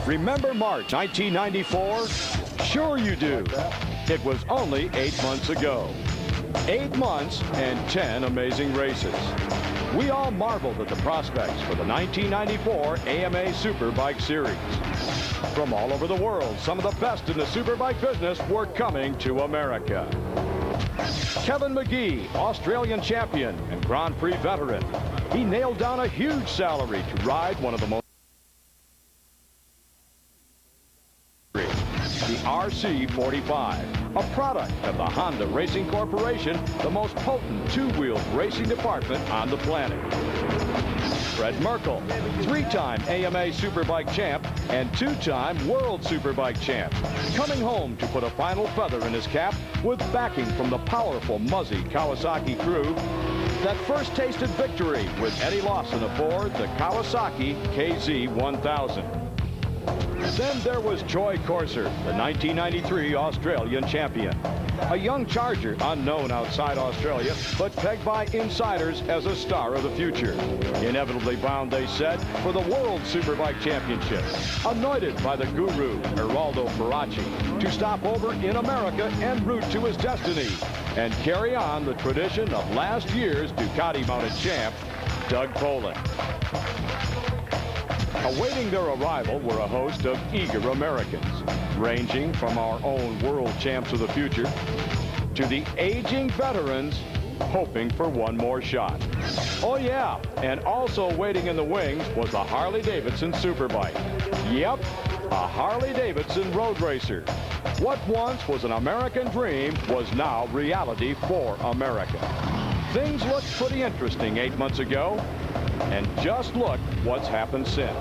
Remember March 1994? Sure you do. It was only 8 months ago. 8 months and 10 amazing races. We all marveled at the prospects for the 1994 AMA Superbike Series. From all over the world, some of the best in the superbike business were coming to America. Kevin McGee, Australian champion and Grand Prix veteran. He nailed down a huge salary to ride one of the most the RC45, a product of the Honda Racing Corporation, the most potent two-wheeled racing department on the planet. Fred Merkel, three-time AMA Superbike champ and two-time World Superbike champ, coming home to put a final feather in his cap with backing from the powerful Muzzy Kawasaki crew that first tasted victory with Eddie Lawson aboard the Kawasaki KZ1000. Then there was Joy Corser, the 1993 Australian champion. A young charger, unknown outside Australia, but pegged by insiders as a star of the future. Inevitably bound, they said, for the World Superbike Championship. Anointed by the guru, Geraldo Ferracci, to stop over in America en route to his destiny and carry on the tradition of last year's Ducati-mounted champ, Doug Poland. Awaiting their arrival were a host of eager Americans, ranging from our own world champs of the future to the aging veterans hoping for one more shot. Oh yeah, and also waiting in the wings was the Harley-Davidson Superbike. Yep, a Harley-Davidson road racer. What once was an American dream was now reality for America. Things looked pretty interesting 8 months ago. And just look what's happened since.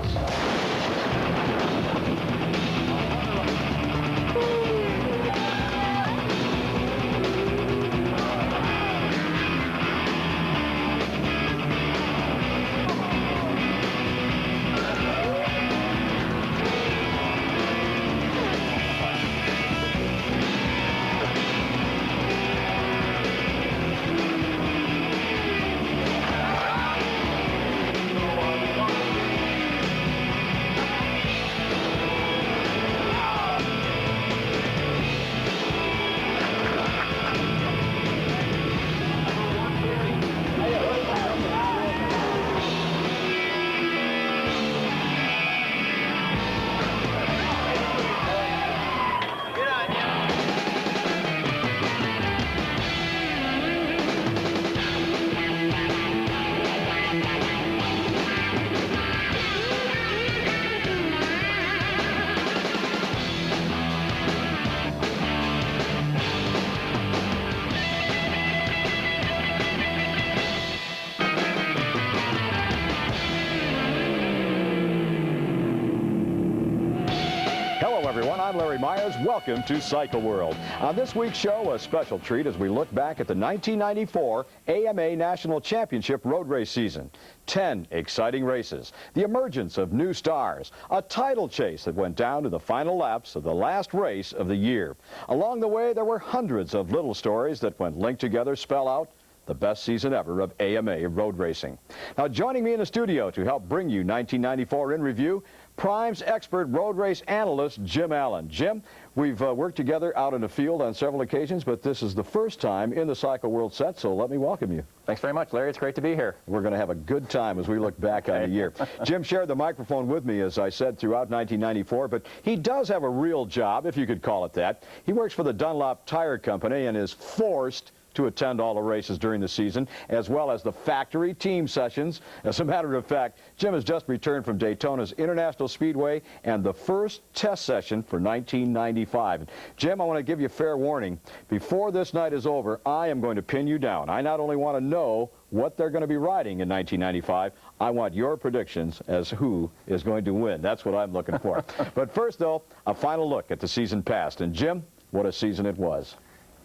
I'm Larry Maiers. Welcome to Cycle World. On this week's show, a special treat as we look back at the 1994 AMA National Championship road race season. 10 exciting races, the emergence of new stars, a title chase that went down to the final laps of the last race of the year. Along the way, there were hundreds of little stories that, when linked together, spell out the best season ever of AMA road racing. Now, joining me in the studio to help bring you 1994 in review, Prime's expert road race analyst, Jim Allen. Jim, we've worked together out in the field on several occasions, but this is the first time in the Cycle World set, so let me welcome you. Thanks very much, Larry. It's great to be here. We're going to have a good time as we look back on the year. Jim shared the microphone with me, as I said, throughout 1994, but he does have a real job, if you could call it that. He works for the Dunlop Tire Company and is forced to attend all the races during the season, as well as the factory team sessions. As a matter of fact, Jim has just returned from Daytona's International Speedway and the first test session for 1995. Jim, I want to give you fair warning. Before this night is over, I am going to pin you down. I not only want to know what they're going to be riding in 1995, I want your predictions as who is going to win. That's what I'm looking for. But first, though, a final look at the season past. And Jim, what a season it was.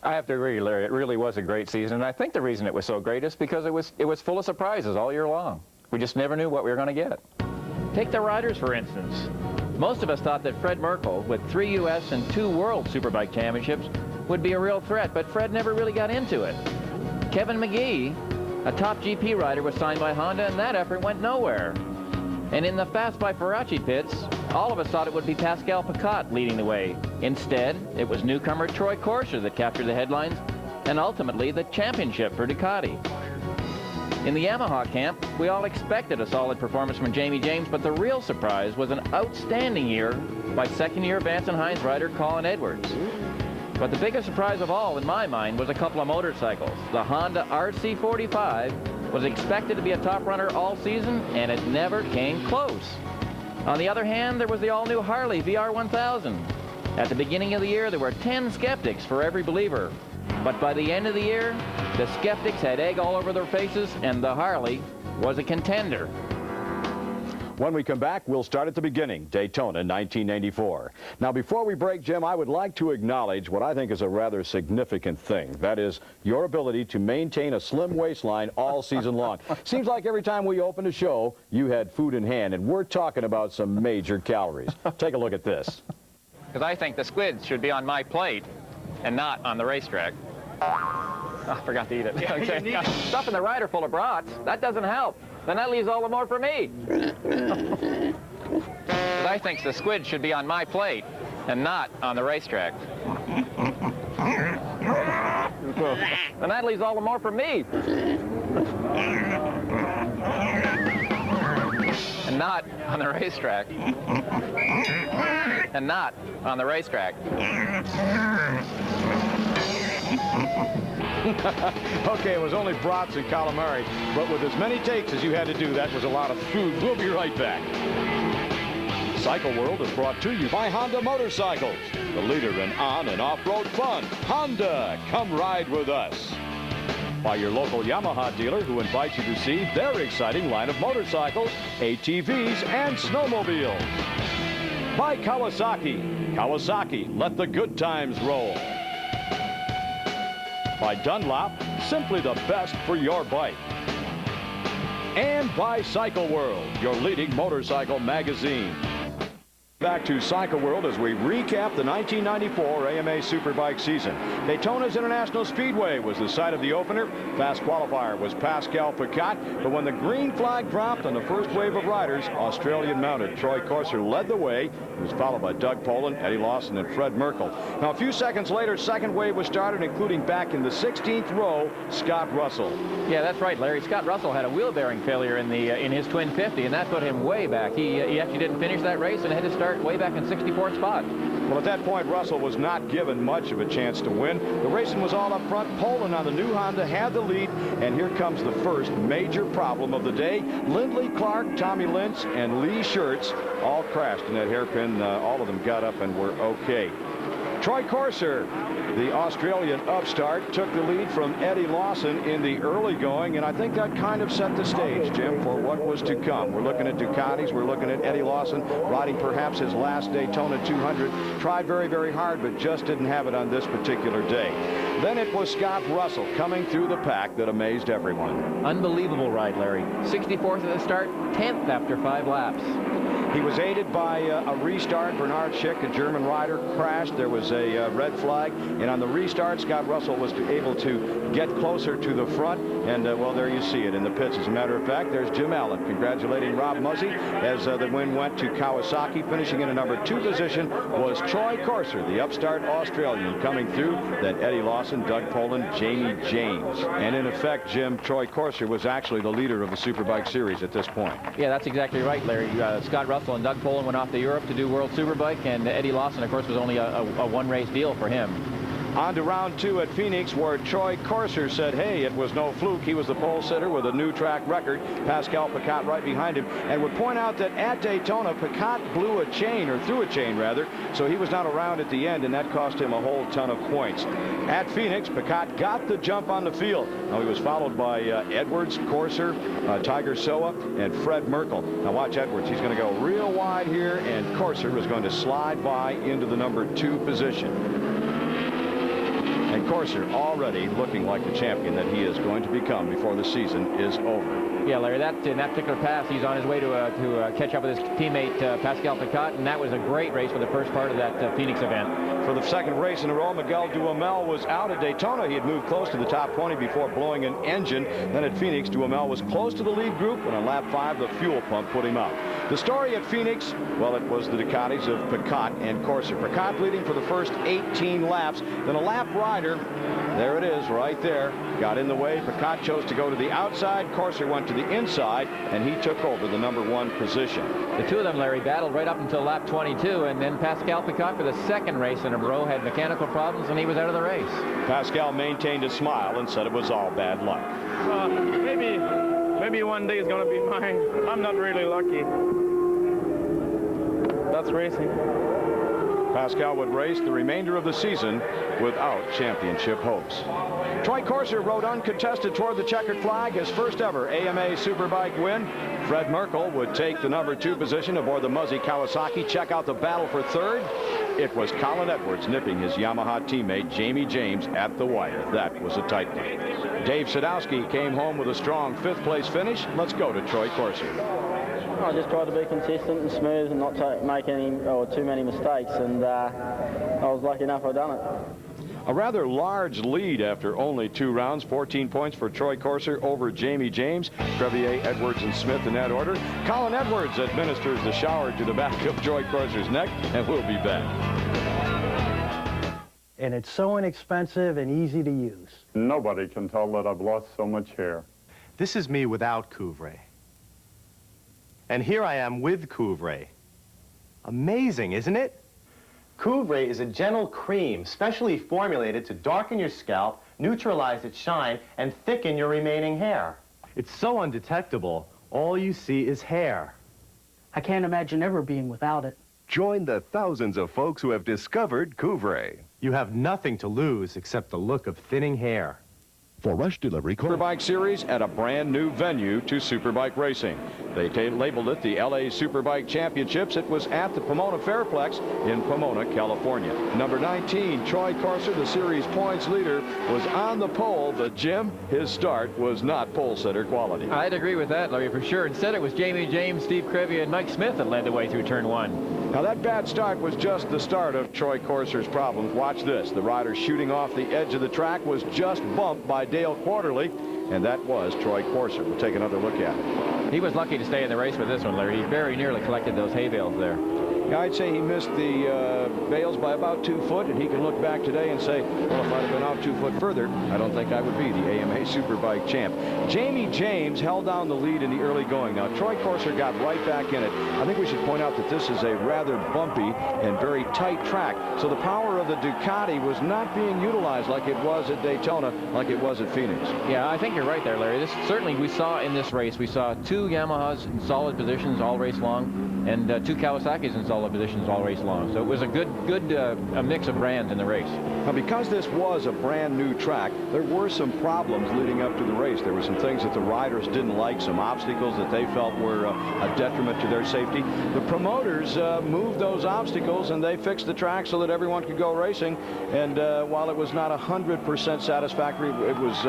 I have to agree, Larry. It really was a great season, and I think the reason it was so great is because it was full of surprises all year long. We just never knew what we were going to get. Take the riders, for instance. Most of us thought that Fred Merkel, with 3 U.S. and 2 World Superbike Championships, would be a real threat, but Fred never really got into it. Kevin McGee, a top GP rider, was signed by Honda, and that effort went nowhere. And in the Fast by Ferracci pits, All of us thought it would be Pascal Picat leading the way. Instead, it was newcomer Troy Corser that captured the headlines and ultimately the championship for Ducati. In the Yamaha camp, we all expected a solid performance from Jamie James, but the real surprise was an outstanding year by second-year Vance and Hines rider Colin Edwards. But the biggest surprise of all, in my mind, was a couple of motorcycles. The Honda RC45 was expected to be a top runner all season, and it never came close. On the other hand, there was the all-new Harley VR1000. At the beginning of the year, there were 10 skeptics for every believer. But by the end of the year, the skeptics had egg all over their faces, and the Harley was a contender. When we come back, we'll start at the beginning, Daytona 1994. Now, before we break, Jim, I would like to acknowledge what I think is a rather significant thing. That is your ability to maintain a slim waistline all season long. Seems like every time we opened a show, you had food in hand, and we're talking about some major calories. Take a look at this. Because I think the squids should be on my plate and not on the racetrack. Oh, I forgot to eat it. Yeah, okay. Stuffing the rider full of brats, that doesn't help. Then that leaves all the more for me. Because I think the squid should be on my plate and not on the racetrack. Then that leaves all the more for me. And not on the racetrack. And not on the racetrack. Okay, it was only brats and calamari, but with as many takes as you had to do, that was a lot of food. We'll be right back. Cycle World is brought to you by Honda Motorcycles, the leader in on- and off-road fun. Honda, come ride with us. By your local Yamaha dealer, who invites you to see their exciting line of motorcycles, ATVs, and snowmobiles. By Kawasaki. Kawasaki, let the good times roll. By Dunlop, simply the best for your bike. And by Cycle World, your leading motorcycle magazine. Back to Cycle World as we recap the 1994 AMA Superbike season. Daytona's International Speedway was the site of the opener. Fast qualifier was Pascal Picat, but when the green flag dropped on the first wave of riders, Australian-mounted Troy Corser led the way. He was followed by Doug Poland, Eddie Lawson, and Fred Merkel. Now, a few seconds later, second wave was started, including back in the 16th row, Scott Russell. Yeah, that's right, Larry. Scott Russell had a wheel bearing failure in his twin 50, and that put him way back. He actually didn't finish that race and had to start way back in 64th spot. Well, at that point, Russell was not given much of a chance to win. The racing was all up front. Poland on the new Honda had the lead, and here comes the first major problem of the day. Lindley Clark, Tommy Lintz, and Lee Schertz all crashed in that hairpin. All of them got up and were okay. Troy Corser, the Australian upstart, took the lead from Eddie Lawson in the early going, and I think that kind of set the stage, Jim, for what was to come. We're looking at Ducatis. We're looking at Eddie Lawson riding perhaps his last Daytona 200. Tried very, very hard, but just didn't have it on this particular day. Then it was Scott Russell coming through the pack that amazed everyone. Unbelievable ride, Larry. 64th at the start, 10th after 5 laps. He was aided by a restart. Bernard Schick, a German rider, crashed. There was a red flag. And on the restart, Scott Russell was able to get closer to the front. And, well, there you see it in the pits. As a matter of fact, there's Jim Allen congratulating Rob Muzzy as the win went to Kawasaki. Finishing in a number 2 position was Troy Corser, the upstart Australian, coming through. Then Eddie Lawson, Doug Poland, Jamie James. And in effect, Jim, Troy Corser was actually the leader of the Superbike Series at this point. Yeah, that's exactly right, Larry. Scott Russell and Doug Poland went off to Europe to do World Superbike, and Eddie Lawson, of course, was only a one-race deal for him. On to round 2 at Phoenix, where Troy Corser said, hey, it was no fluke. He was the pole sitter with a new track record. Pascal Picat right behind him. And would point out that at Daytona, Picat blew a chain, or threw a chain, rather, so he was not around at the end, and that cost him a whole ton of points. At Phoenix, Picat got the jump on the field. Now, he was followed by Edwards, Corser, Tiger Soa, and Fred Merkel. Now, watch Edwards. He's going to go real wide here, and Corser is going to slide by into the number 2 position. And Corser already looking like the champion that he is going to become before the season is over. Yeah, Larry, in that particular pass, he's on his way to catch up with his teammate Pascal Picat, and that was a great race for the first part of that Phoenix event. For the second race in a row, Miguel Duhamel was out at Daytona. He had moved close to the top 20 before blowing an engine. Then at Phoenix, Duhamel was close to the lead group, and on lap 5, the fuel pump put him out. The story at Phoenix, well, it was the Ducatis of Piquet and Corser. Piquet leading for the first 18 laps. Then a lap rider, there it is right there, got in the way. Piquet chose to go to the outside. Corser went to the inside, and he took over the #1 position. The two of them, Larry, battled right up until lap 22, and then Pascal Piquet for the second race in a row had mechanical problems, and he was out of the race. Pascal maintained a smile and said it was all bad luck. Maybe one day is going to be mine. I'm not really lucky. That's racing. Pascal would race the remainder of the season without championship hopes. Troy Corser rode uncontested toward the checkered flag, his first ever AMA Superbike win. Fred Merkel would take the #2 position aboard the Muzzy Kawasaki. Check out the battle for third. It was Colin Edwards nipping his Yamaha teammate Jamie James at the wire. That was a tight one. Dave Sadowski came home with a strong 5th place finish. Let's go to Troy Corser. I just tried to be consistent and smooth and not make any or too many mistakes, and I was lucky enough I done it. A rather large lead after only 2 rounds. 14 points for Troy Corser over Jamie James, Crevier, Edwards, and Smith in that order. Colin Edwards administers the shower to the back of Troy Corser's neck, and we'll be back. And it's so inexpensive and easy to use. Nobody can tell that I've lost so much hair. This is me without Couvray. And here I am with Couvray. Amazing, isn't it? Couvray is a gentle cream specially formulated to darken your scalp, neutralize its shine, and thicken your remaining hair. It's so undetectable, all you see is hair. I can't imagine ever being without it. Join the thousands of folks who have discovered Couvray. You have nothing to lose except the look of thinning hair. For rush delivery, call Superbike Series at a brand new venue to Superbike racing. They labeled it the LA Superbike Championships. It was at the Pomona Fairplex in Pomona, California. Number 19, Troy Corser, the series points leader, was on the pole, but Jim, his start was not pole sitter quality. I'd agree with that, Larry, for sure. Instead, it was Jamie James, Steve Crevier, and Mike Smith that led the way through turn 1. Now, that bad start was just the start of Troy Corser's problems. Watch this. The rider shooting off the edge of the track was just bumped by Dale Quarterly, and that was Troy Corser. We'll take another look at it. He was lucky to stay in the race with this one, Larry. He very nearly collected those hay bales there. Yeah, I'd say he missed the bales by about 2 foot, and he can look back today and say, well, if I'd have been out 2 foot further, I don't think I would be the AMA Superbike champ. Jamie James held down the lead in the early going. Now, Troy Corser got right back in it. I think we should point out that this is a rather bumpy and very tight track, so the power of the Ducati was not being utilized like it was at Daytona, like it was at Phoenix. Yeah, I think you're right there, Larry. Certainly we saw in this race, we saw 2 Yamahas in solid positions all race long, and 2 Kawasaki's in solid positions all race long. So it was a good a mix of brands in the race. Now, because this was a brand new track, there were some problems leading up to the race. There were some things that the riders didn't like, some obstacles that they felt were a detriment to their safety. The promoters moved those obstacles, and they fixed the track so that everyone could go racing. And while it was not 100% satisfactory, it was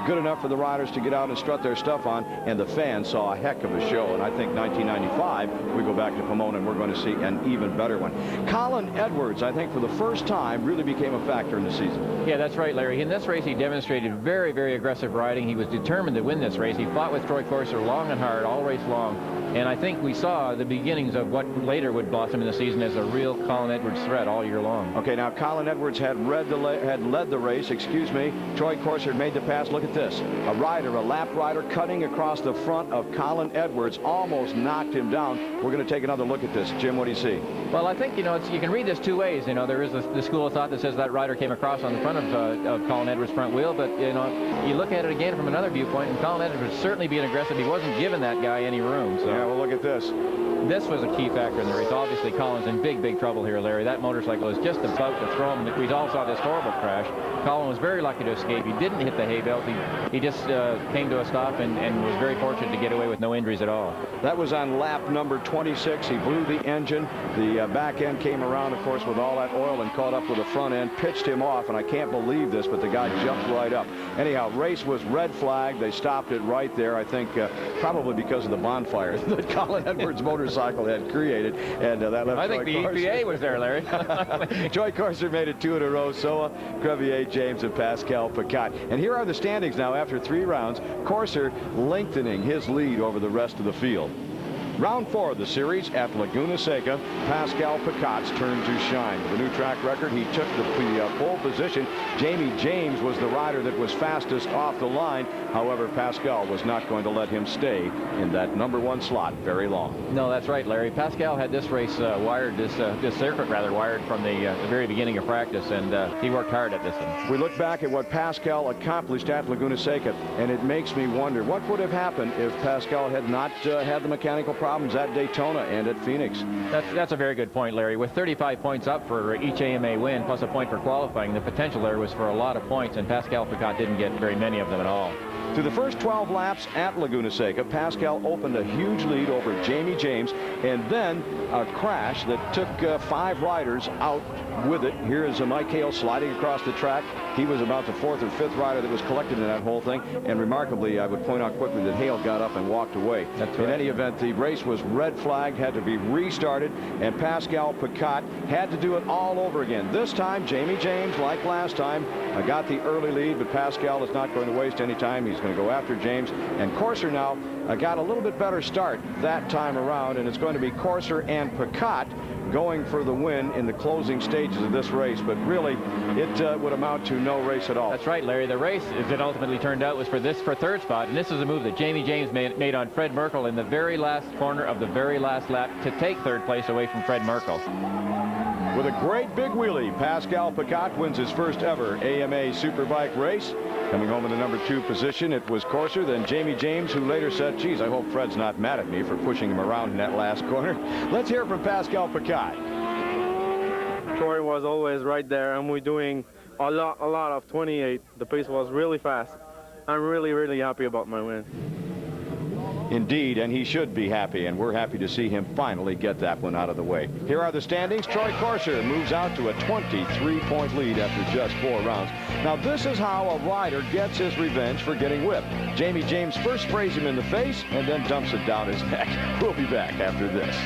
good enough for the riders to get out and strut their stuff on, and the fans saw a heck of a show. And I think 1995, we go back to Pomona, and we're going to see an even better one. Colin Edwards, I think for the first time, really became a factor in the season. Yeah, that's right, Larry. In this race, he demonstrated very, very aggressive riding. He was determined to win this race. He fought with Troy Corser long and hard, all race long. And I think we saw the beginnings of what later would blossom in the season as a real Colin Edwards threat all year long. Okay, now Colin Edwards had led the race, Troy Corser made the pass. Look at this. A lap rider cutting across the front of Colin Edwards almost knocked him down. We're going to take another look at this. Jim, what do you see? Well, I think, you can read this 2 ways. There is the school of thought that says that rider came across on the front of Colin Edwards' front wheel, but, you look at it again from another viewpoint, and Colin Edwards was certainly being aggressive. He wasn't giving that guy any room. So. Yeah, well, look at this. This was a key factor in the race. Obviously, Colin's in big, big trouble here, Larry. That motorcycle is just about to throw him. We all saw this horrible crash. Colin was very lucky to escape. He didn't hit the hay bales. He just came to a stop and was very fortunate to get away with no injuries at all. That was on lap number 26. He blew the engine. The back end came around, of course, with all that oil and caught up with the front end, pitched him off, and I can't believe this, but the guy jumped right up. Anyhow, race was red flag. They stopped it right there, I think, probably because of the bonfire that Colin Edwards' motorcycle motorcycle had created, and that left I think the EPA was there, Larry. Troy Corser made it 2 in a row. Soa, Crevier, James, and Pascal Picat. And here are the standings now after 3 rounds. Corser lengthening his lead over the rest of the field. Round 4 of the series at Laguna Seca, Pascal Picat's turn to shine. With a new track record, he took the pole position. Jamie James was the rider that was fastest off the line. However, Pascal was not going to let him stay in that #1 slot very long. No, that's right, Larry. Pascal had this race wired, this circuit rather wired from the very beginning of practice, and he worked hard at this one. We look back at what Pascal accomplished at Laguna Seca, and it makes me wonder what would have happened if Pascal had not had the mechanical problems at Daytona and at Phoenix. That's a very good point, Larry. With 35 points up for each AMA win, plus a point for qualifying, the potential there was for a lot of points, and Pascal Picat didn't get very many of them at all. Through the first 12 laps at Laguna Seca, Pascal opened a huge lead over Jamie James, and then a crash that took 5 riders out with it. Here is Mike Hale sliding across the track. He was about the 4th or 5th rider that was collected in that whole thing, and remarkably, I would point out quickly that Hale got up and walked away. That's right. In any event, the race was red flagged, had to be restarted, and Pascal Picat had to do it all over again. This time, Jamie James, like last time, got the early lead, but Pascal is not going to waste any time. He's going to go after James, and Corser now got a little bit better start that time around, and it's going to be Corser and Picat going for the win in the closing stages of this race, but really it would amount to no race at all. That's right, Larry. The race, as it ultimately turned out, was for 3rd spot, and this is a move that Jamie James made on Fred Merkel in the very last corner of the very last lap to take 3rd place away from Fred Merkel. With a great big wheelie, Pascal Picat wins his first ever AMA Superbike race. Coming home in the #2 position, it was Corser, then Jamie James, who later said, geez, I hope Fred's not mad at me for pushing him around in that last corner. Let's hear from Pascal Picat. Troy was always right there, and we're doing a lot of 28. The pace was really fast. I'm really, really happy about my win. Indeed, and he should be happy, and we're happy to see him finally get that one out of the way. Here are the standings. Troy Corser moves out to a 23-point lead after just 4 rounds. Now, this is how a rider gets his revenge for getting whipped. Jamie James first sprays him in the face and then dumps it down his neck. We'll be back after this.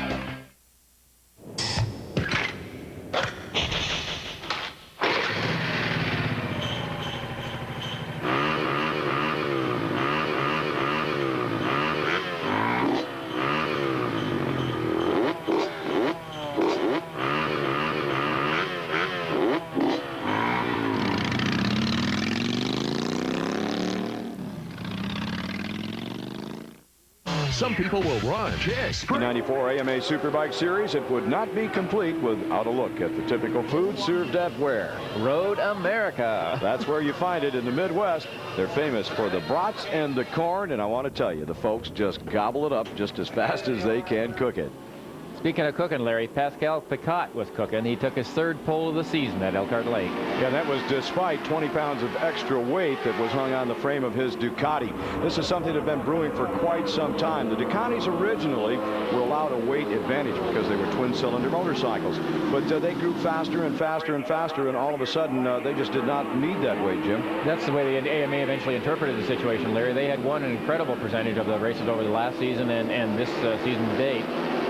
Some people will run, kick, The 94 AMA Superbike Series, it would not be complete without a look at the typical food served at where? Road America. That's where you find it in the Midwest. They're famous for the brats and the corn, and I want to tell you, the folks just gobble it up just as fast as they can cook it. Speaking of cooking, Larry, Pascal Picat was cooking. He took his 3rd pole of the season at Elkhart Lake. Yeah, that was despite 20 pounds of extra weight that was hung on the frame of his Ducati. This is something that had been brewing for quite some time. The Ducatis originally were allowed a weight advantage because they were twin-cylinder motorcycles. But they grew faster and faster and faster, and all of a sudden, they just did not need that weight, Jim. That's the way the AMA eventually interpreted the situation, Larry. They had won an incredible percentage of the races over the last season and this season to date.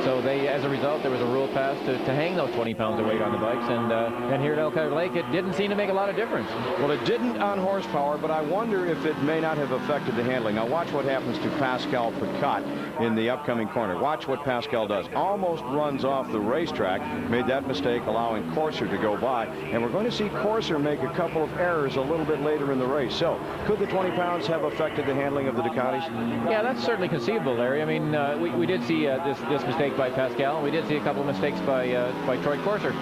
So they, as a result, there was a rule passed to hang those 20 pounds of weight on the bikes, and here at Elkhart Lake, it didn't seem to make a lot of difference. Well, it didn't on horsepower, but I wonder if it may not have affected the handling. Now, watch what happens to Pascal Picat in the upcoming corner. Watch what Pascal does. Almost runs off the racetrack, made that mistake, allowing Corser to go by, and we're going to see Corser make a couple of errors a little bit later in the race. So, could the 20 pounds have affected the handling of the Ducatis? Yeah, that's certainly conceivable, Larry. I mean, we did see this mistake by Pascal, and we did see a couple of mistakes by Troy Corser.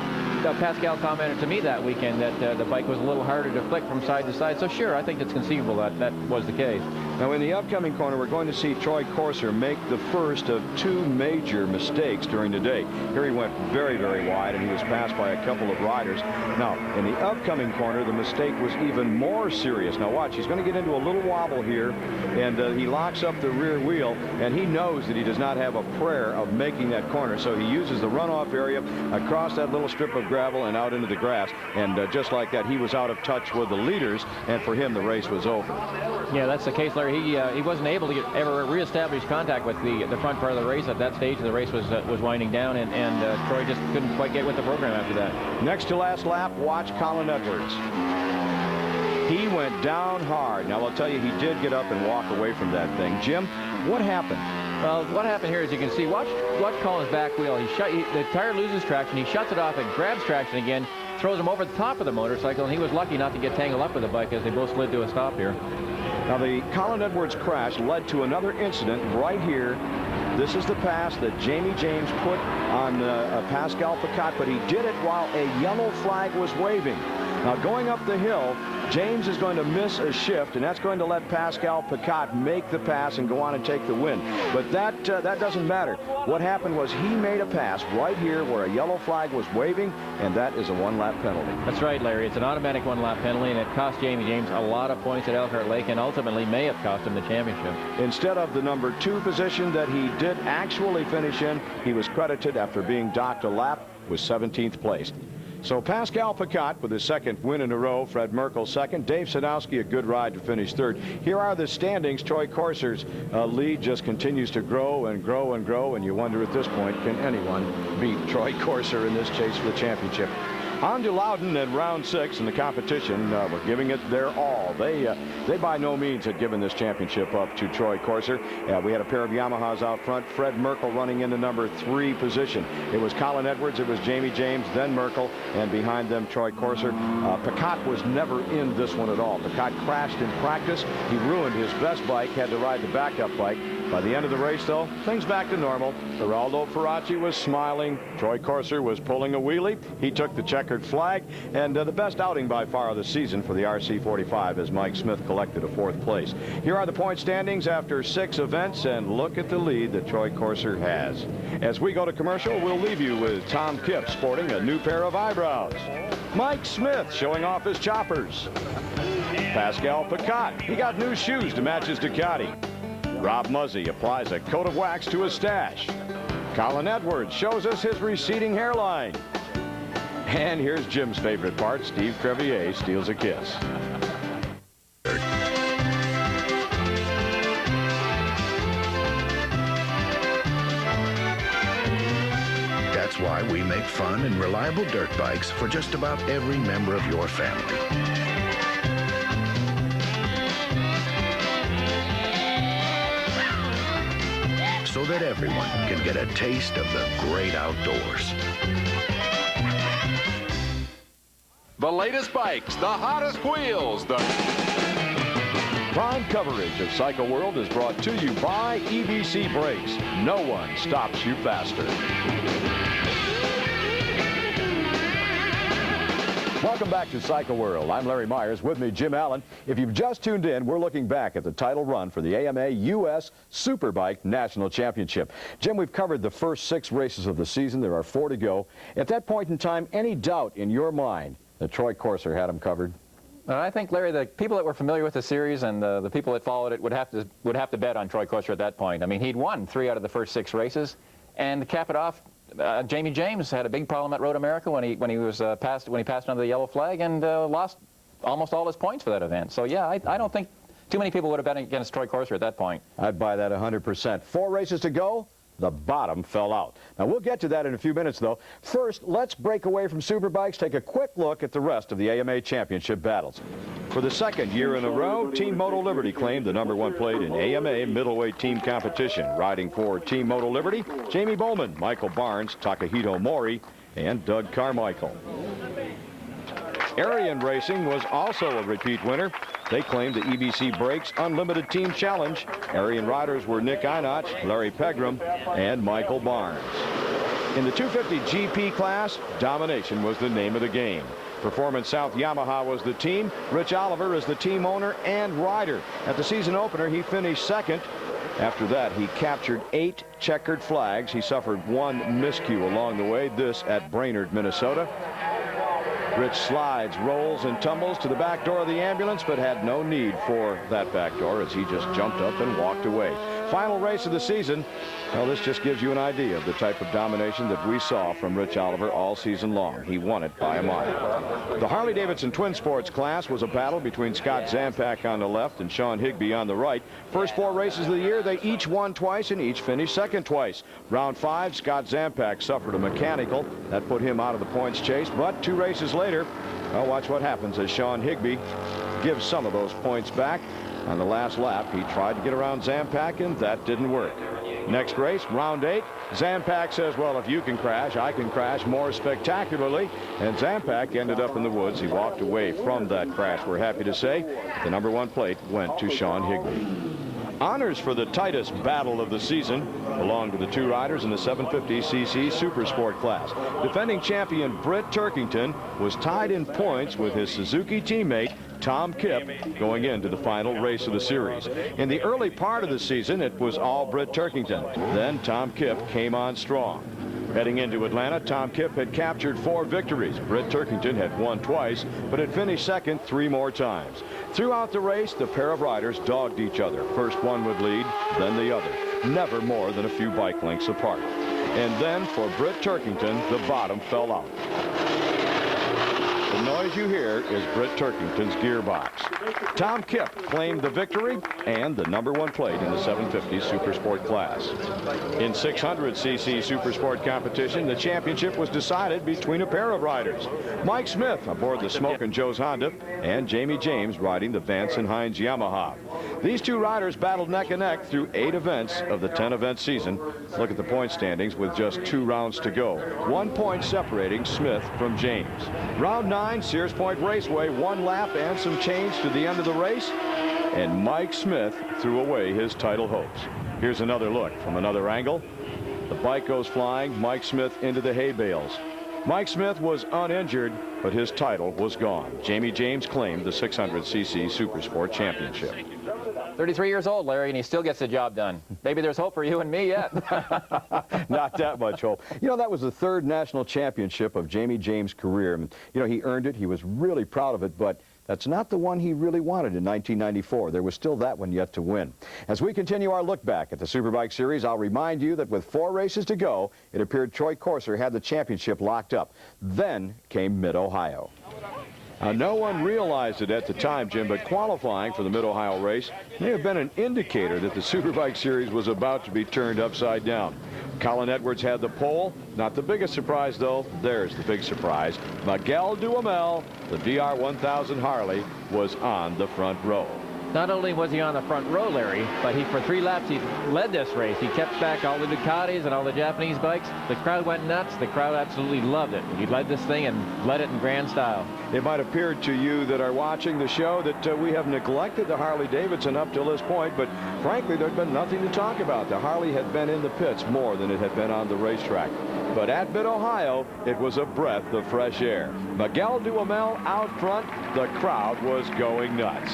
Pascal commented to me that weekend that the bike was a little harder to flick from side to side. So sure, I think it's conceivable that that was the case. Now in the upcoming corner, we're going to see Troy Corser make the first of 2 major mistakes during the day. Here he went very, very wide, and he was passed by a couple of riders. Now in the upcoming corner, the mistake was even more serious. Now watch, he's going to get into a little wobble here, and he locks up the rear wheel, and he knows that he does not have a prayer of making that corner, so he uses the runoff area across that little strip of gravel and out into the grass, and just like that, he was out of touch with the leaders, and for him the race was over. Yeah, that's the case, Larry. Larry, he wasn't able to ever reestablish contact with the front part of the race at that stage. The race was winding down, and Troy just couldn't quite get with the program after that. Next to last lap, watch Colin Edwards. He went down hard. Now, I'll tell you, he did get up and walk away from that thing. Jim, what happened? Well, what happened here, as you can see, watch Colin's back wheel. The tire loses traction. He shuts it off and grabs traction again, throws him over the top of the motorcycle, and he was lucky not to get tangled up with the bike as they both slid to a stop here. Now, the Colin Edwards crash led to another incident right here. This is the pass that Jamie James put on Pascal Picat, but he did it while a yellow flag was waving. Now, going up the hill, James is going to miss a shift, and that's going to let Pascal Picat make the pass and go on and take the win. But that doesn't matter. What happened was he made a pass right here where a yellow flag was waving, and that is a one-lap penalty. That's right, Larry. It's an automatic one-lap penalty, and it cost Jamie James a lot of points at Elkhart Lake, and ultimately may have cost him the championship. Instead of the number 2 position that he did actually finish in, he was credited after being docked a lap with 17th place. So Pascal Picat with his second win in a row, Fred Merkel second, Dave Sadowski a good ride to finish third. Here are the standings. Troy Corser's lead just continues to grow and grow and grow, and you wonder at this point, can anyone beat Troy Corser in this chase for the championship? On to Loudon in round 6 in the competition. We're giving it their all. They by no means had given this championship up to Troy Corser. We had a pair of Yamahas out front. Fred Merkel running in the number 3 position. It was Colin Edwards, it was Jamie James, then Merkel, and behind them Troy Corser. Picat was never in this one at all. Picat crashed in practice. He ruined his best bike, had to ride the backup bike. By the end of the race, though, things back to normal. Geraldo Ferracci was smiling. Troy Corser was pulling a wheelie. He took the checkered flag, and the best outing by far of the season for the RC45 as Mike Smith collected a 4th place. Here are the point standings after 6 events, and look at the lead that Troy Corser has. As we go to commercial, we'll leave you with Tom Kipp sporting a new pair of eyebrows. Mike Smith showing off his choppers. Pascal Picat, he got new shoes to match his Ducati. Rob Muzzy applies a coat of wax to his stash. Colin Edwards shows us his receding hairline. And here's Jim's favorite part. Steve Crevier steals a kiss. That's why we make fun and reliable dirt bikes for just about every member of your family. So that everyone can get a taste of the great outdoors. The latest bikes, the hottest wheels, the... Prime coverage of Cycle World is brought to you by EBC Brakes. No one stops you faster. Welcome back to Cycle World. I'm Larry Maiers. With me, Jim Allen. If you've just tuned in, we're looking back at the title run for the AMA U.S. Superbike National Championship. Jim, we've covered the first 6 races of the season. There are 4 to go. At that point in time, any doubt in your mind that Troy Corser had him covered? I think, Larry, the people that were familiar with the series and the people that followed it would have to bet on Troy Corser at that point. I mean, he'd won 3 out of the first 6 races, and to cap it off, Jamie James had a big problem at Road America when he passed under the yellow flag and lost almost all his points for that event. So yeah, I don't think too many people would have bet against Troy Corser at that point. I'd buy that 100%. 4 races to go. The bottom fell out. Now, we'll get to that in a few minutes, though. First, let's break away from Superbikes, take a quick look at the rest of the AMA Championship battles. For the 2nd year in a row, Team Moto Liberty claimed the #1 plate in AMA middleweight team competition. Riding for Team Moto Liberty, Jamie Bowman, Michael Barnes, Takahito Mori, and Doug Carmichael. Arian Racing was also a repeat winner. They claimed the EBC Brakes Unlimited Team Challenge. Arian riders were Nick Einach, Larry Pegram, and Michael Barnes. In the 250 GP class, domination was the name of the game. Performance South Yamaha was the team. Rich Oliver is the team owner and rider. At the season opener, he finished 2nd. After that, he captured 8 checkered flags. He suffered 1 miscue along the way, this at Brainerd, Minnesota. Rich slides, rolls, and tumbles to the back door of the ambulance, but had no need for that back door as he just jumped up and walked away. final race of the season. Well, this just gives you an idea of the type of domination that we saw from Rich Oliver all season long. He won it by a mile. The Harley-Davidson Twin Sports class was a battle between Scott Zampak on the left and Sean Higbee on the right. First 4 races of the year, they each won twice and each finished second twice. Round 5, Scott Zampak suffered a mechanical. That put him out of the points chase, but 2 races later, well, watch what happens as Sean Higbee gives some of those points back. On the last lap, he tried to get around Zampak, and that didn't work. Next race, round 8, Zampak says, well, if you can crash, I can crash more spectacularly. And Zampak ended up in the woods. He walked away from that crash, we're happy to say. The number 1 plate went to Sean Higbee. Honors for the tightest battle of the season belong to the 2 riders in the 750cc Super Sport class. Defending champion Britt Turkington was tied in points with his Suzuki teammate Tom Kipp going into the final race of the series. In the early part of the season, it was all Britt Turkington. Then Tom Kipp came on strong. Heading into Atlanta, Tom Kipp had captured 4 victories. Britt Turkington had won twice, but had finished second 3 more times. Throughout the race, the pair of riders dogged each other. First one would lead, then the other, never more than a few bike lengths apart. And then for Britt Turkington, the bottom fell out. The noise you hear is Britt Turkington's gearbox. Tom Kipp claimed the victory and the number 1 plate in the 750 Super Sport class. In 600cc Super Sport competition, the championship was decided between a pair of riders. Mike Smith aboard the Smokin' Joe's Honda and Jamie James riding the Vance & Hines Yamaha. These 2 riders battled neck and neck through 8 events of the 10-event season. Look at the point standings with just 2 rounds to go. 1 point separating Smith from James. Round 9, Sears Point Raceway, 1 lap and some change to the end of the race, and Mike Smith threw away his title hopes. Here's another look from another angle. The bike goes flying, Mike Smith into the hay bales. Mike Smith was uninjured, but his title was gone. Jamie James claimed the 600cc Super Sport Championship. 33 years old, Larry, and he still gets the job done. Maybe there's hope for you and me yet. Not that much hope. You know, that was the 3rd national championship of Jamie James' career. You know, he earned it. He was really proud of it, but that's not the one he really wanted in 1994. There was still that one yet to win. As we continue our look back at the Superbike Series, I'll remind you that with 4 races to go, it appeared Troy Corser had the championship locked up. Then came Mid-Ohio. No one realized it at the time, Jim, but qualifying for the Mid-Ohio race may have been an indicator that the Superbike Series was about to be turned upside down. Colin Edwards had the pole. Not the biggest surprise, though. There's the big surprise. Miguel Duhamel, the DR1000 Harley, was on the front row. Not only was he on the front row, Larry, but for 3 laps he led this race. He kept back all the Ducatis and all the Japanese bikes. The crowd went nuts. The crowd absolutely loved it. He led this thing and led it in grand style. It might appear to you that are watching the show that we have neglected the Harley-Davidson up till this point, but frankly, there'd been nothing to talk about. The Harley had been in the pits more than it had been on the racetrack. But at Mid-Ohio, it was a breath of fresh air. Miguel Duhamel out front, the crowd was going nuts.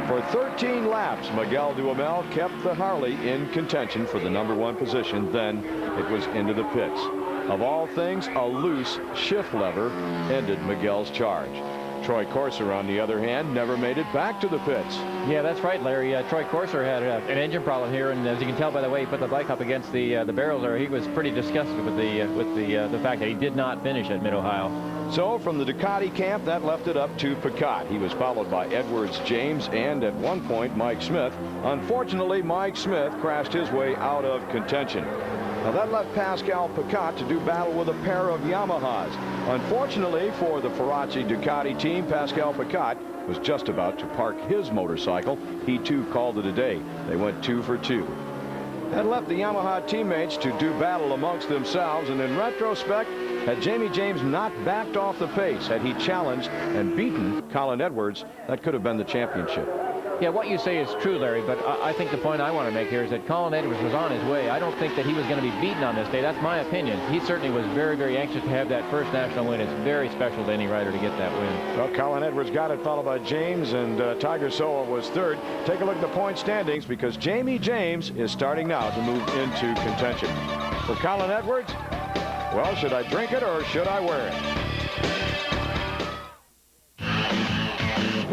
For 13 laps, Miguel Duhamel kept the Harley in contention for the number 1 position. Then it was into the pits. Of all things, a loose shift lever ended Miguel's charge. Troy Corser, on the other hand, never made it back to the pits. Yeah, that's right, Larry. Troy Corser had an engine problem here, and as you can tell by the way he put the bike up against the barrels there, he was pretty disgusted with the fact that he did not finish at Mid-Ohio. So from the Ducati camp, that left it up to Piquet. He was followed by Edwards, James, and at one point Mike Smith. Unfortunately, Mike Smith crashed his way out of contention. Now that left Pascal Piquet to do battle with a pair of Yamahas. Unfortunately for the Ferracci Ducati team, Pascal Piquet was just about to park his motorcycle. He too called it a day. They went 2 for 2. That left the Yamaha teammates to do battle amongst themselves, and in retrospect, had Jamie James not backed off the pace, had he challenged and beaten Colin Edwards, that could have been the championship. Yeah, what you say is true, Larry, but I think the point I want to make here is that Colin Edwards was on his way. I don't think that he was going to be beaten on this day. That's my opinion. He certainly was very, very anxious to have that first national win. It's very special to any rider to get that win. Well, Colin Edwards got it, followed by James, and Tiger Soa was 3rd. Take a look at the point standings, because Jamie James is starting now to move into contention. For Colin Edwards, well, should I drink it or should I wear it?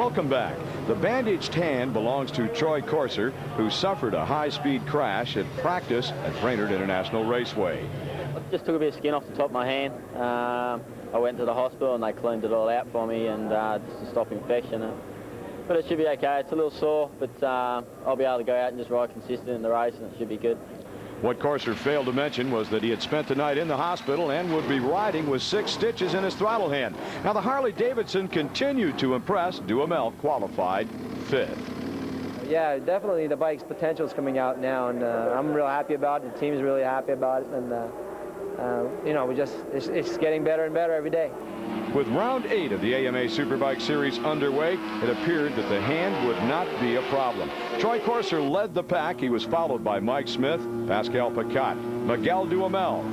Welcome back. The bandaged hand belongs to Troy Corser, who suffered a high-speed crash at practice at Brainerd International Raceway. I just took a bit of skin off the top of my hand. I went to the hospital and they cleaned it all out for me and just to stop infection. But it should be okay. It's a little sore, but I'll be able to go out and just ride consistent in the race and it should be good. What Corser failed to mention was that he had spent the night in the hospital and would be riding with 6 stitches in his throttle hand. Now, the Harley-Davidson continued to impress. Duhamel qualified 5th. Yeah, definitely the bike's potential is coming out now, and I'm real happy about it. The team's really happy about it, and you know, it's getting better and better every day. With round 8 of the AMA Superbike Series underway, it appeared that the hand would not be a problem. Troy Corser led the pack. He was followed by Mike Smith, Pascal Picat, Miguel Duhamel,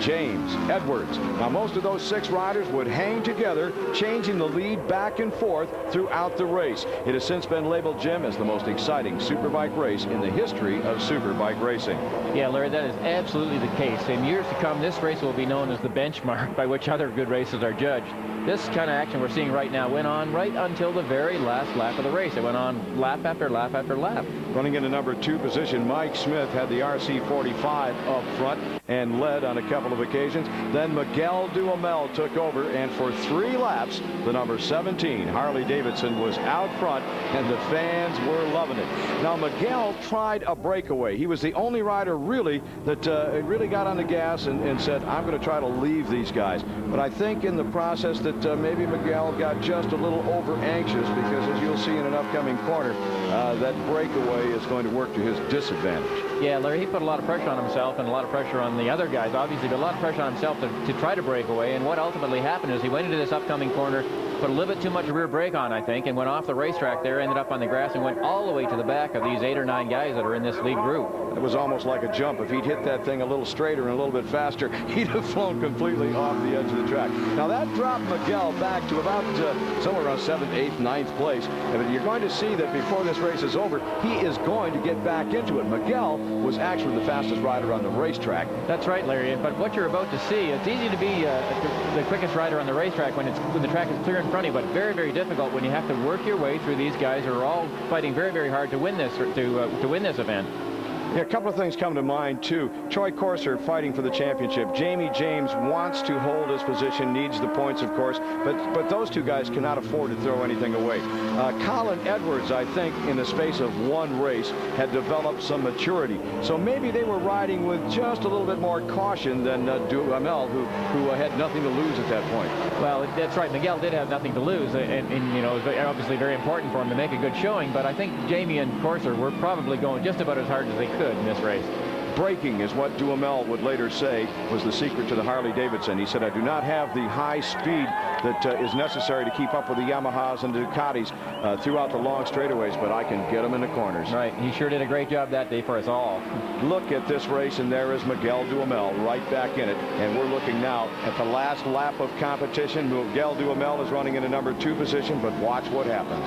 James Edwards. Now, most of those 6 riders would hang together, changing the lead back and forth throughout the race. It has since been labeled, Jim, as the most exciting superbike race in the history of superbike racing. Yeah, Larry, that is absolutely the case. In years to come, this race will be known as the benchmark by which other good races are judged. This kind of action we're seeing right now went on right until the very last lap of the race. It went on lap after lap after lap. Running into number 2 position, Mike Smith had the RC45 up front and led on a couple of occasions. Then Miguel Duhamel took over, and for 3 laps, the number 17 Harley-Davidson was out front, and the fans were loving it. Now, Miguel tried a breakaway. He was the only rider really that really got on the gas and said, I'm going to try to leave these guys. But I think in the process that maybe Miguel got just a little over-anxious, because as you'll see in an upcoming corner, that breakaway is going to work to his disadvantage. Yeah, Larry, he put a lot of pressure on himself and a lot of pressure on the other guys, obviously, but a lot of pressure on himself to try to break away. And what ultimately happened is he went into this upcoming corner, put a little bit too much rear brake on, I think, and went off the racetrack there, ended up on the grass, and went all the way to the back of these 8 or 9 guys that are in this lead group. It was almost like a jump. If he'd hit that thing a little straighter and a little bit faster, he'd have flown completely off the edge of the track. Now, that dropped Miguel back to about somewhere around 7th, 8th, 9th place. And you're going to see that before this race is over, he is going to get back into it. Miguel was actually the fastest rider on the racetrack. That's right, Larry. But what you're about to see, it's easy to be the quickest rider on the racetrack when the track is clear in front of you, but very, very difficult when you have to work your way through these guys who are all fighting very, very hard to win this event. Yeah, a couple of things come to mind, too. Troy Corser fighting for the championship. Jamie James wants to hold his position, needs the points, of course, but those 2 guys cannot afford to throw anything away. Colin Edwards, I think, in the space of 1 race, had developed some maturity. So maybe they were riding with just a little bit more caution than Duhamel, who had nothing to lose at that point. Well, that's right. Miguel did have nothing to lose, and you know, it was obviously very important for him to make a good showing, but I think Jamie and Corser were probably going just about as hard as they could in this race. Braking is what Duhamel would later say was the secret to the Harley-Davidson. He said, I do not have the high speed that is necessary to keep up with the Yamahas and the Ducatis throughout the long straightaways, but I can get them in the corners. Right. He sure did a great job that day for us all. Look at this race, and there is Miguel Duhamel right back in it. And we're looking now at the last lap of competition. Miguel Duhamel is running in a number 2 position, but watch what happens.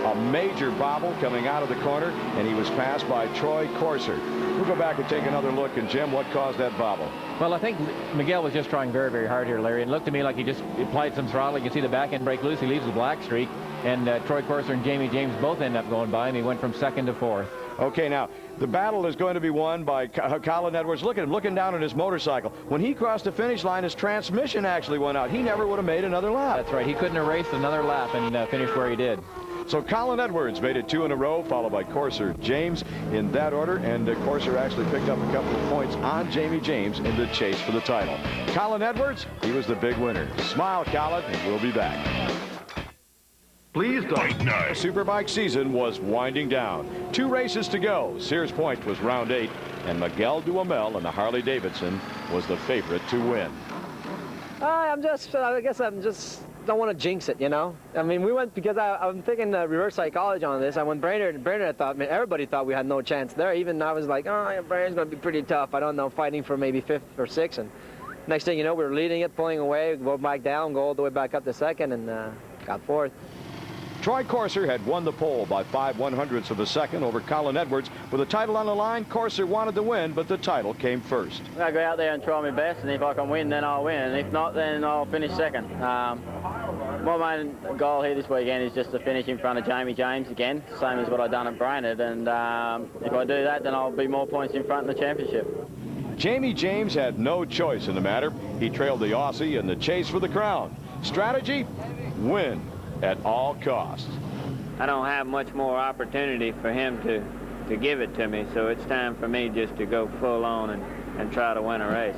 A major bobble coming out of the corner, and he was passed by Troy Corser. We'll go back and take another look. And, Jim, what caused that bobble? Well, I think Miguel was just trying very, very hard here, Larry. It looked to me like he just applied some throttle. You can see the back end brake loose. He leaves the black streak. And Troy Corser and Jamie James both end up going by him. He went from 2nd to 4th. Okay, now, the battle is going to be won by Colin Edwards. Look at him looking down at his motorcycle. When he crossed the finish line, his transmission actually went out. He never would have made another lap. That's right. He couldn't have raced another lap and finished where he did. So Colin Edwards made it 2 in a row, followed by Corser James in that order, and Corser actually picked up a couple of points on Jamie James in the chase for the title. Colin Edwards, he was the big winner. Smile, Colin, and we'll be back. Please don't. The Superbike season was winding down. 2 races to go. Sears Point was round 8, and Miguel Duhamel and the Harley-Davidson was the favorite to win. I guess I'm just don't want to jinx it, you know. I mean, we went because I'm thinking reverse psychology on this. I went Brainerd, I thought, man, everybody thought we had no chance there. Even I was like, oh, yeah, Brainerd's going to be pretty tough. I don't know, fighting for maybe 5th or 6th. And next thing you know, we were leading it, pulling away, go back down, go all the way back up to 2nd, and got 4th. Troy Corser had won the pole by 5/100ths of a second over Colin Edwards. With the title on the line, Corser wanted to win, but the title came first. I'll go out there and try my best, and if I can win, then I'll win. And if not, then I'll finish 2nd. My main goal here this weekend is just to finish in front of Jamie James again, same as what I've done at Brainerd, and if I do that, then I'll be more points in front in the championship. Jamie James had no choice in the matter. He trailed the Aussie in the chase for the crown. Strategy? Win at all costs. I don't have much more opportunity for him to give it to me, so it's time for me just to go full on and try to win a race.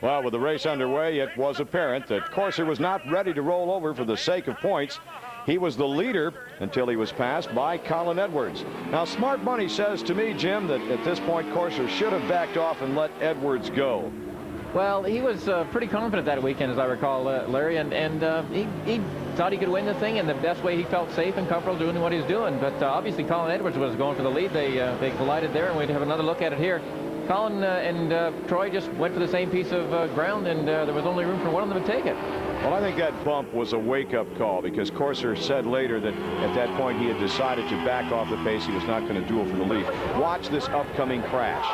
Well, with the race underway, it was apparent that Corser was not ready to roll over for the sake of points. He was the leader until he was passed by Colin Edwards. Now, Smart Money says to me, Jim, that at this point Corser should have backed off and let Edwards go. Well, he was pretty confident that weekend, as I recall, Larry, and he thought he could win the thing in the best way he felt safe and comfortable doing what he was doing. But obviously Colin Edwards was going for the lead. They collided there, and we'd have another look at it here. Colin and Troy just went for the same piece of ground, and there was only room for one of them to take it. Well, I think that bump was a wake-up call, because Corser said later that at that point he had decided to back off the pace. He was not going to duel for the lead. Watch this upcoming crash.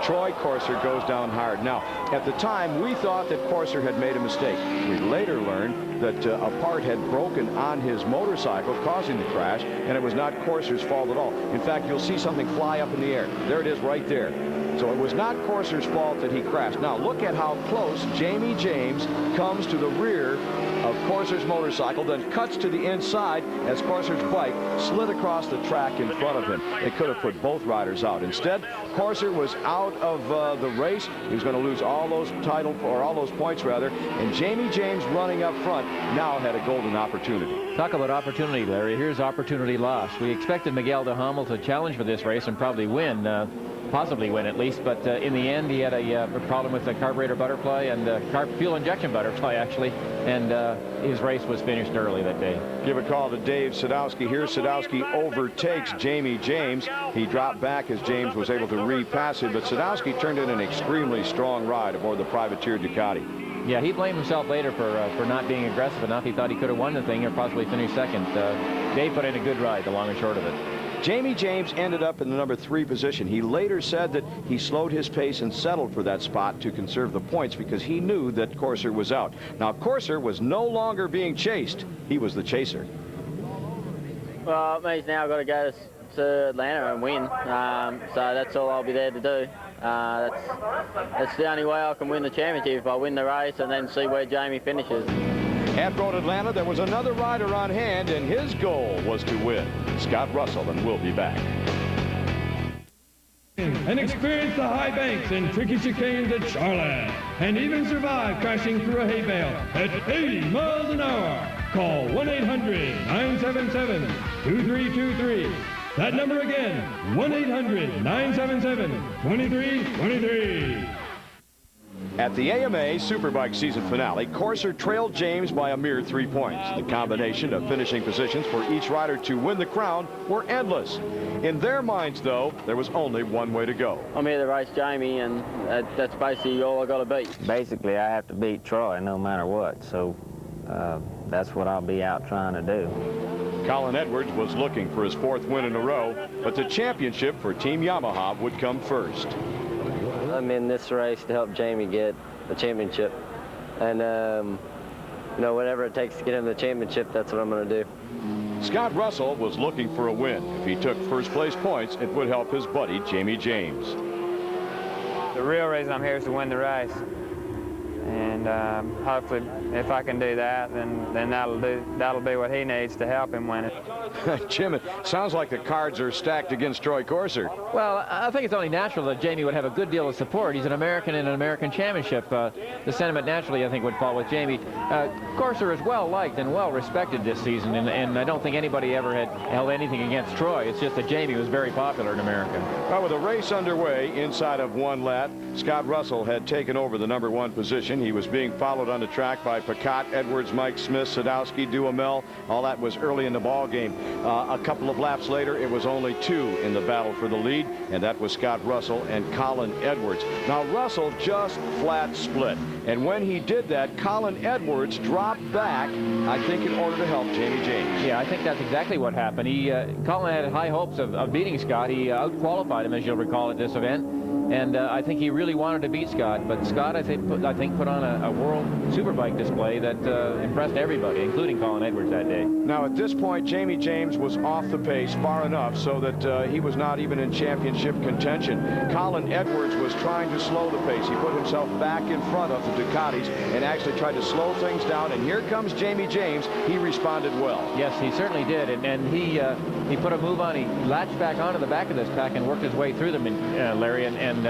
Troy Corser goes down hard. Now, at the time, we thought that Corser had made a mistake. We later learned that a part had broken on his motorcycle, causing the crash, and it was not Corser's fault at all. In fact, you'll see something fly up in the air. There it is right there. So it was not Corser's fault that he crashed. Now, look at how close Jamie James comes to the rear of Corser's motorcycle, then cuts to the inside as Corser's bike slid across the track in front of him. It could have put both riders out. Instead, Corser was out of the race. He was going to lose all those all those points rather, and Jamie James, running up front, now had a golden opportunity. Talk about opportunity, Larry. Here's opportunity lost. We expected Miguel de Hamel to challenge for this race and probably win. Possibly win at least, but in the end he had a problem with the carburetor butterfly and fuel injection butterfly actually, and his race was finished early that day. Give a call to Dave Sadowski here. Sadowski overtakes Jamie James. He dropped back as James was able to repass him, but Sadowski turned in an extremely strong ride aboard the privateer Ducati. Yeah, he blamed himself later for not being aggressive enough. He thought he could have won the thing or possibly finished second. Dave put in a good ride, the long and short of it. Jamie James ended up in the number 3 position. He later said that he slowed his pace and settled for that spot to conserve the points because he knew that Corser was out. Now, Corser was no longer being chased. He was the chaser. Well, it means now I've got to go to Atlanta and win. So that's all I'll be there to do. That's the only way I can win the championship, if I win the race and then see where Jamie finishes. At Road Atlanta, there was another rider on hand, and his goal was to win. Scott Russell, and we'll be back. And experience the high banks and tricky chicanes at Charlotte, and even survive crashing through a hay bale at 80 miles an hour. Call 1-800-977-2323. That number again, 1-800-977-2323. At the AMA Superbike season finale, Corser trailed James by a mere 3 points. The combination of finishing positions for each rider to win the crown were endless. In their minds, though, there was only one way to go. I'm here to race Jamie, and that's basically all I got to beat. Basically, I have to beat Troy no matter what, so that's what I'll be out trying to do. Colin Edwards was looking for his 4th win in a row, but the championship for Team Yamaha would come first. I'm in this race to help Jamie get the championship, and you know, whatever it takes to get him the championship, that's what I'm going to do. Scott Russell was looking for a win. If he took first place points, it would help his buddy Jamie James. The real reason I'm here is to win the race, and hopefully if I can do that, then that'll be what he needs to help him win it. Jim, it sounds like the cards are stacked against Troy Corser. Well, I think it's only natural that Jamie would have a good deal of support. He's an American in an American championship. The sentiment naturally, I think, would fall with Jamie. Corser is well-liked and well-respected this season, and I don't think anybody ever had held anything against Troy. It's just that Jamie was very popular in America. Well, with a race underway inside of one lap, Scott Russell had taken over the number 1 position. He was being followed on the track by Picotte, Edwards, Mike Smith, Sadowski, Duhamel. All that was early in the ball game. A couple of laps later, it was only 2 in the battle for the lead, and that was Scott Russell and Colin Edwards. Now, Russell just flat split, and when he did that, Colin Edwards dropped back, I think, in order to help Jamie James. Yeah, I think that's exactly what happened. Colin had high hopes of beating Scott. He outqualified him, as you'll recall, at this event. And I think he really wanted to beat Scott, but Scott, I think, put on a world superbike display that impressed everybody, including Colin Edwards that day. Now, at this point, Jamie James was off the pace far enough so that he was not even in championship contention. Colin Edwards was trying to slow the pace. He put himself back in front of the Ducatis and actually tried to slow things down. And here comes Jamie James. He responded well. Yes, he certainly did. And he put a move on. He latched back onto the back of this pack and worked his way through them, Larry. And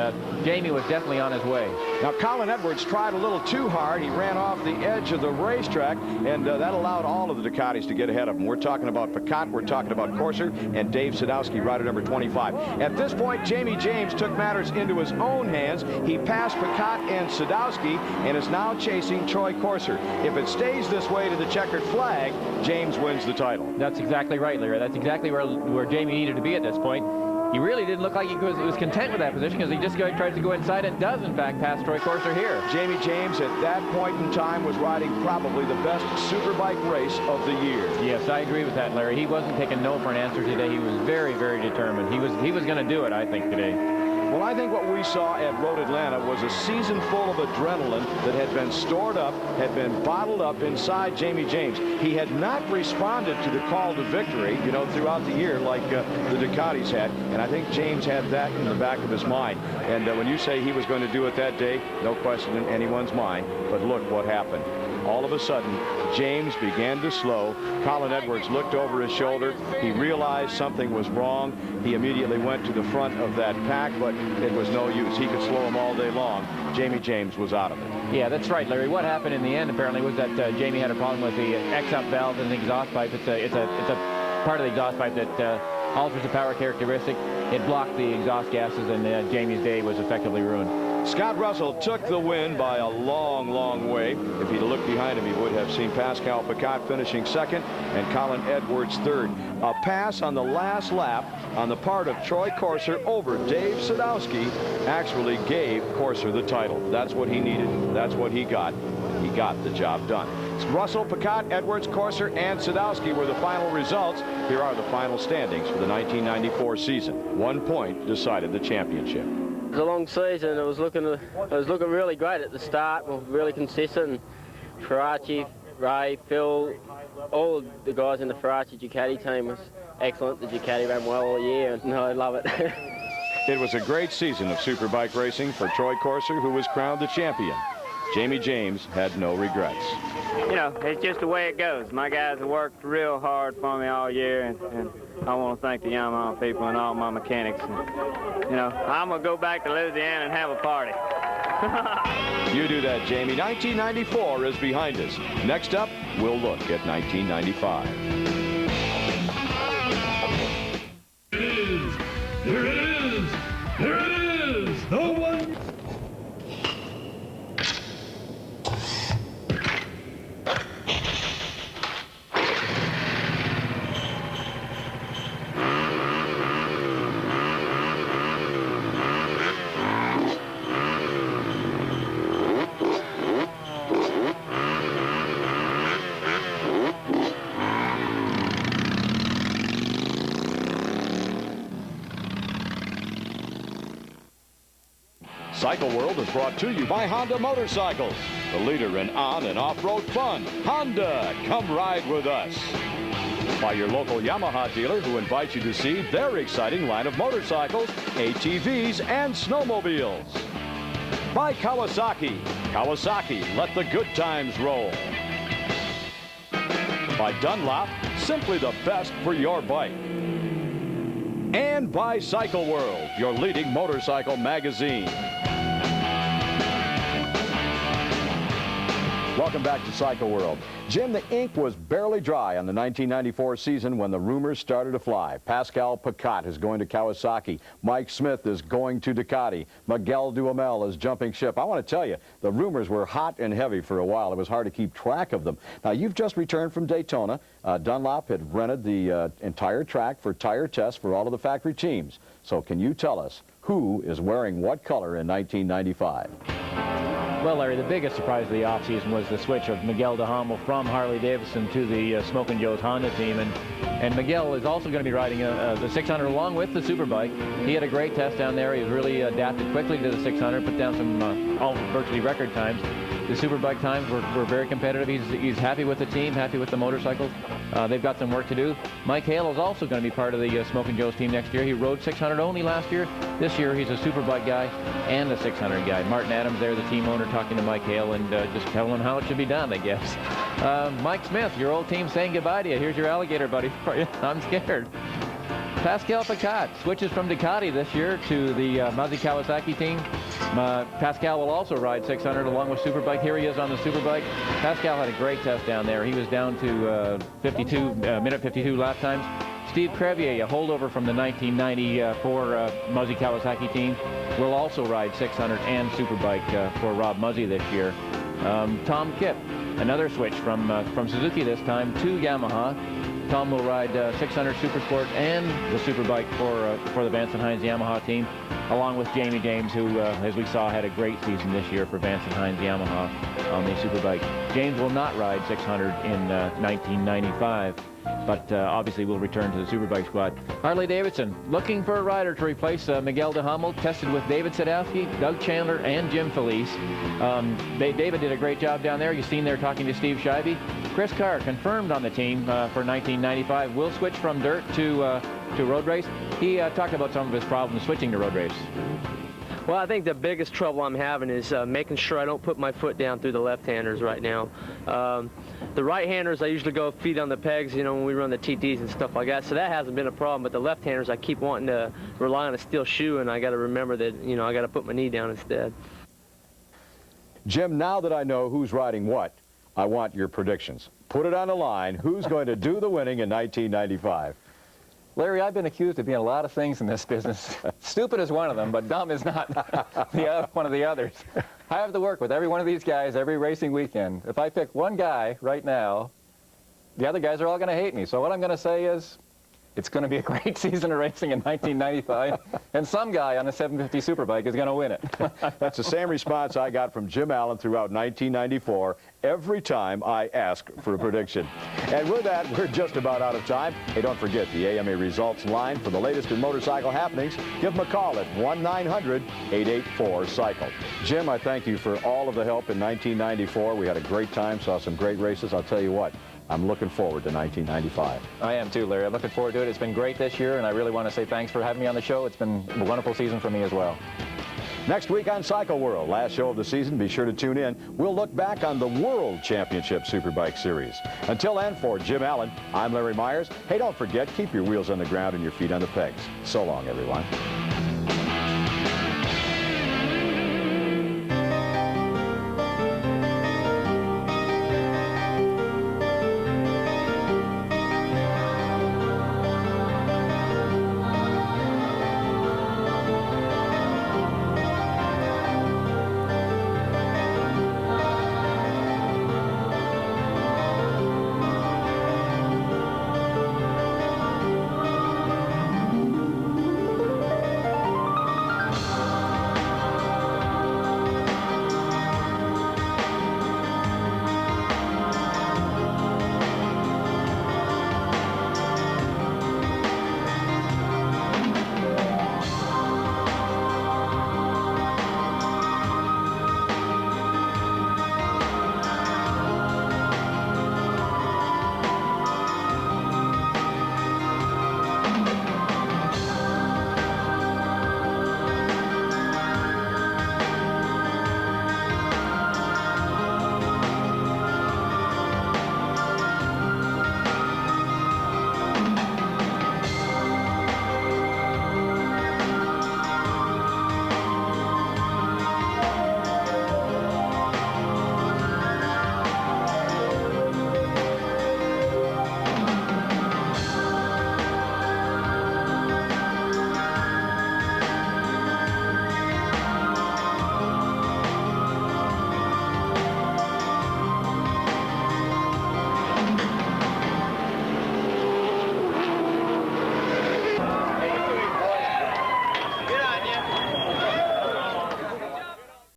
Jamie was definitely on his way. Now, Colin Edwards tried a little too hard. He ran off the edge of the racetrack, and that allowed all of the Ducatis to get ahead of him. We're talking about Picat, we're talking about Corser, and Dave Sadowski, rider number 25. At this point, Jamie James took matters into his own hands. He passed Picat and Sadowski and is now chasing Troy Corser. If it stays this way to the checkered flag, James wins the title. That's exactly right, Larry. That's exactly where Jamie needed to be at this point. He really didn't look like he was content with that position because he just tries to go inside and does, in fact, pass Troy Corser here. Jamie James, at that point in time, was riding probably the best superbike race of the year. Yes, I agree with that, Larry. He wasn't taking no for an answer today. He was very, very determined. He was going to do it, I think, today. Well, I think what we saw at Road Atlanta was a season full of adrenaline that had been stored up, had been bottled up inside Jamie James. He had not responded to the call to victory, you know, throughout the year like the Ducatis had, and I think James had that in the back of his mind. And when you say he was going to do it that day, no question in anyone's mind, but look what happened. All of a sudden, James began to slow. Colin Edwards looked over his shoulder. He realized something was wrong. He immediately went to the front of that pack, but it was no use. He could slow him all day long. Jamie James was out of it. Yeah, that's right, Larry. What happened in the end, apparently, was that Jamie had a problem with the X-up valve in the exhaust pipe. It's a part of the exhaust pipe that alters the power characteristic. It blocked the exhaust gases, and Jamie's day was effectively ruined. Scott Russell took the win by a long, long way. If he'd looked behind him, he would have seen Pascal Picat finishing second and Colin Edwards third. A pass on the last lap on the part of Troy Corser over Dave Sadowski actually gave Corser the title. That's what he needed. That's what he got. He got the job done. Russell, Picat, Edwards, Corser, and Sadowski were the final results. Here are the final standings for the 1994 season. 1 point decided the championship. It was a long season. It was looking really great at the start. We were really consistent. Faraci, Ray, Phil, all the guys in the Faraci Ducati team was excellent. The Ducati ran well all year, and I love it. It was a great season of superbike racing for Troy Corser, who was crowned the champion. Jamie James had no regrets. You know, it's just the way it goes. My guys have worked real hard for me all year, and I want to thank the Yamaha people and all my mechanics. And, you know, I'm going to go back to Louisiana and have a party. You do that, Jamie. 1994 is behind us. Next up, we'll look at 1995. There it is! There it is! There it is! The one! Cycle World is brought to you by Honda Motorcycles, the leader in on and off-road fun. Honda, come ride with us. By your local Yamaha dealer, who invites you to see their exciting line of motorcycles, ATVs, and snowmobiles. By Kawasaki. Kawasaki, let the good times roll. By Dunlop, simply the best for your bike. And by Cycle World, your leading motorcycle magazine. Welcome back to Cycle World. Jim, the ink was barely dry on the 1994 season when the rumors started to fly. Pascal Picat is going to Kawasaki. Mike Smith is going to Ducati. Miguel Duhamel is jumping ship. I want to tell you, the rumors were hot and heavy for a while. It was hard to keep track of them. Now, you've just returned from Daytona. Dunlop had rented the entire track for tire tests for all of the factory teams. So can you tell us who is wearing what color in 1995? Well, Larry, the biggest surprise of the offseason was the switch of Miguel de Hamel from Harley-Davidson to the Smokin' Joe's Honda team. And Miguel is also going to be riding the 600 along with the Superbike. He had a great test down there. He was really adapted quickly to the 600, put down some all virtually record times. The Superbike times were very competitive. He's happy with the team, happy with the motorcycles. They've got some work to do. Mike Hale is also going to be part of the Smokin' Joe's team next year. He rode 600 only last year. This year he's a Superbike guy and a 600 guy. Martin Adams there, the team owner, talking to Mike Hale and just telling him how it should be done, I guess. Mike Smith, your old team, saying goodbye to you. Here's your alligator buddy for you. I'm scared. Pascal Picat switches from Ducati this year to the Mazda Kawasaki team. Pascal will also ride 600 along with Superbike. Here he is on the Superbike. Pascal had a great test down there. He was down to minute 52 lap times. Steve Crevier, a holdover from the 1994 Muzzy Kawasaki team, will also ride 600 and Superbike for Rob Muzzy this year. Tom Kipp, another switch from Suzuki this time to Yamaha. Tom will ride 600 Supersport and the Superbike for the Vance & Hines Yamaha team, along with Jamie James, who, as we saw, had a great season this year for Vance & Hines Yamaha on the Superbike. James will not ride 600 in 1995, but obviously will return to the Superbike squad. Harley-Davidson looking for a rider to replace Miguel de Hamel, tested with David Sadowski, Doug Chandler, and Jim Felice. David did a great job down there. You've seen there talking to Steve Scheibe. Chris Carr confirmed on the team for 1995. Will switch from dirt to road race. He talked about some of his problems switching to road race. Well, I think the biggest trouble I'm having is making sure I don't put my foot down through the left-handers right now. The right-handers, I usually go feet on the pegs, you know, when we run the TTs and stuff like that, so that hasn't been a problem. But the left-handers, I keep wanting to rely on a steel shoe, and I got to remember that, you know, I got to put my knee down instead. Jim, now that I know who's riding what, I want your predictions. Put it on the line. Who's going to do the winning in 1995? Larry, I've been accused of being a lot of things in this business. Stupid is one of them, but dumb is not one of the others. I have to work with every one of these guys every racing weekend. If I pick one guy right now, the other guys are all going to hate me. So what I'm going to say is, it's going to be a great season of racing in 1995, and some guy on a 750 Superbike is going to win it. That's the same response I got from Jim Allen throughout 1994 every time I ask for a prediction. And with that, we're just about out of time. Hey, don't forget the AMA results line for the latest in motorcycle happenings. Give them a call at 1-900-884-CYCLE. Jim, I thank you for all of the help in 1994. We had a great time, saw some great races. I'll tell you what, I'm looking forward to 1995. I am too, Larry. I'm looking forward to it. It's been great this year, and I really want to say thanks for having me on the show. It's been a wonderful season for me as well. Next week on Cycle World, last show of the season, be sure to tune in. We'll look back on the World Championship Superbike Series. Until then, for Jim Allen, I'm Larry Maiers. Hey, don't forget, keep your wheels on the ground and your feet on the pegs. So long, everyone.